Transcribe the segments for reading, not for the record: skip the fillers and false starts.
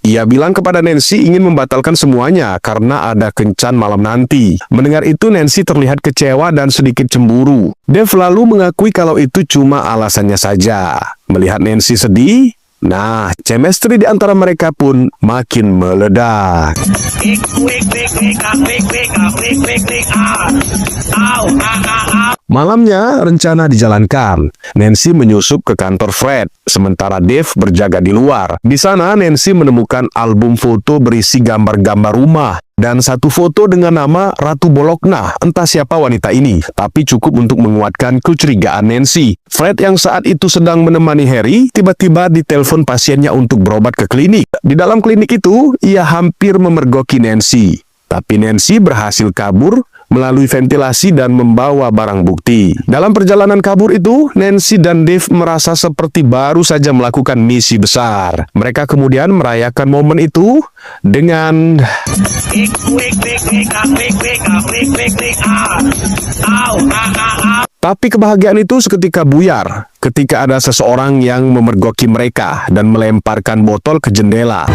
Ia bilang kepada Nancy ingin membatalkan semuanya karena ada kencan malam nanti. Mendengar itu, Nancy terlihat kecewa dan sedikit cemburu. Dave lalu mengakui kalau itu cuma alasannya saja. Melihat Nancy sedih, nah, chemistry di antara mereka pun makin meledak. Malamnya, rencana dijalankan. Nancy menyusup ke kantor Fred, sementara Dave berjaga di luar. Di sana, Nancy menemukan album foto berisi gambar-gambar rumah dan satu foto dengan nama Ratu Bologna. Entah siapa wanita ini, tapi cukup untuk menguatkan kecurigaan Nancy. Fred yang saat itu sedang menemani Harry, tiba-tiba ditelepon pasiennya untuk berobat ke klinik. Di dalam klinik itu, ia hampir memergoki Nancy. Tapi Nancy berhasil kabur melalui ventilasi dan membawa barang bukti. Dalam perjalanan kabur itu, Nancy dan Dave merasa seperti baru saja melakukan misi besar. Mereka kemudian merayakan momen itu dengan tapi kebahagiaan itu seketika buyar ketika ada seseorang yang memergoki mereka dan melemparkan botol ke jendela.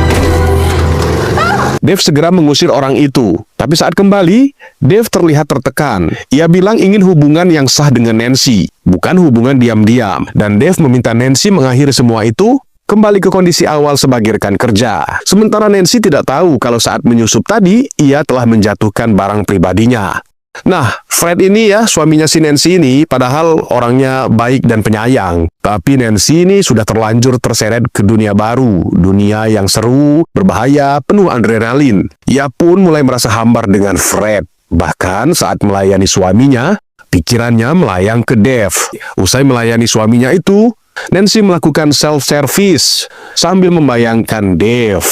Dave segera mengusir orang itu. Tapi saat kembali, Dave terlihat tertekan. Ia bilang ingin hubungan yang sah dengan Nancy, bukan hubungan diam-diam. Dan Dave meminta Nancy mengakhiri semua itu, kembali ke kondisi awal sebagai rekan kerja. Sementara Nancy tidak tahu kalau saat menyusup tadi, ia telah menjatuhkan barang pribadinya. Nah, Fred ini ya, suaminya si Nancy ini, padahal orangnya baik dan penyayang. Tapi Nancy ini sudah terlanjur terseret ke dunia baru, dunia yang seru, berbahaya, penuh adrenalin. Ia pun mulai merasa hambar dengan Fred. Bahkan saat melayani suaminya, pikirannya melayang ke Dave. Usai melayani suaminya itu, Nancy melakukan self-service sambil membayangkan Dave.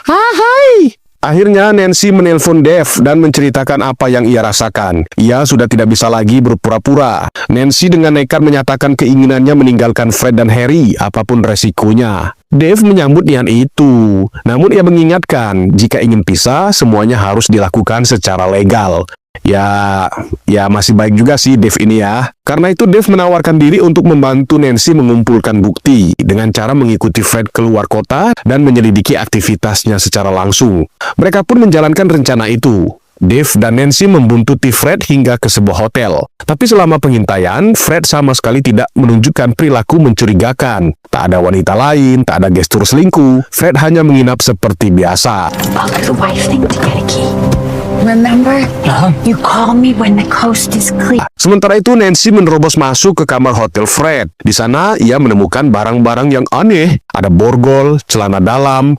Hai! Akhirnya Nancy menelpon Dave dan menceritakan apa yang ia rasakan. Ia sudah tidak bisa lagi berpura-pura. Nancy dengan nekat menyatakan keinginannya meninggalkan Fred dan Harry, apapun resikonya. Dave menyambut niat itu. Namun ia mengingatkan, jika ingin pisah, semuanya harus dilakukan secara legal. Ya masih baik juga sih Dave ini ya. Karena itu Dave menawarkan diri untuk membantu Nancy mengumpulkan bukti dengan cara mengikuti Fred keluar kota dan menyelidiki aktivitasnya secara langsung. Mereka pun menjalankan rencana itu. Dave dan Nancy membuntuti Fred hingga ke sebuah hotel. Tapi selama pengintaian, Fred sama sekali tidak menunjukkan perilaku mencurigakan. Tak ada wanita lain, tak ada gestur selingkuh. Fred hanya menginap seperti biasa. Remember, you call me when the coast is clear. Sementara itu, Nancy menerobos masuk ke kamar hotel Fred. Di sana, ia menemukan barang-barang yang aneh. Ada borgol, celana dalam,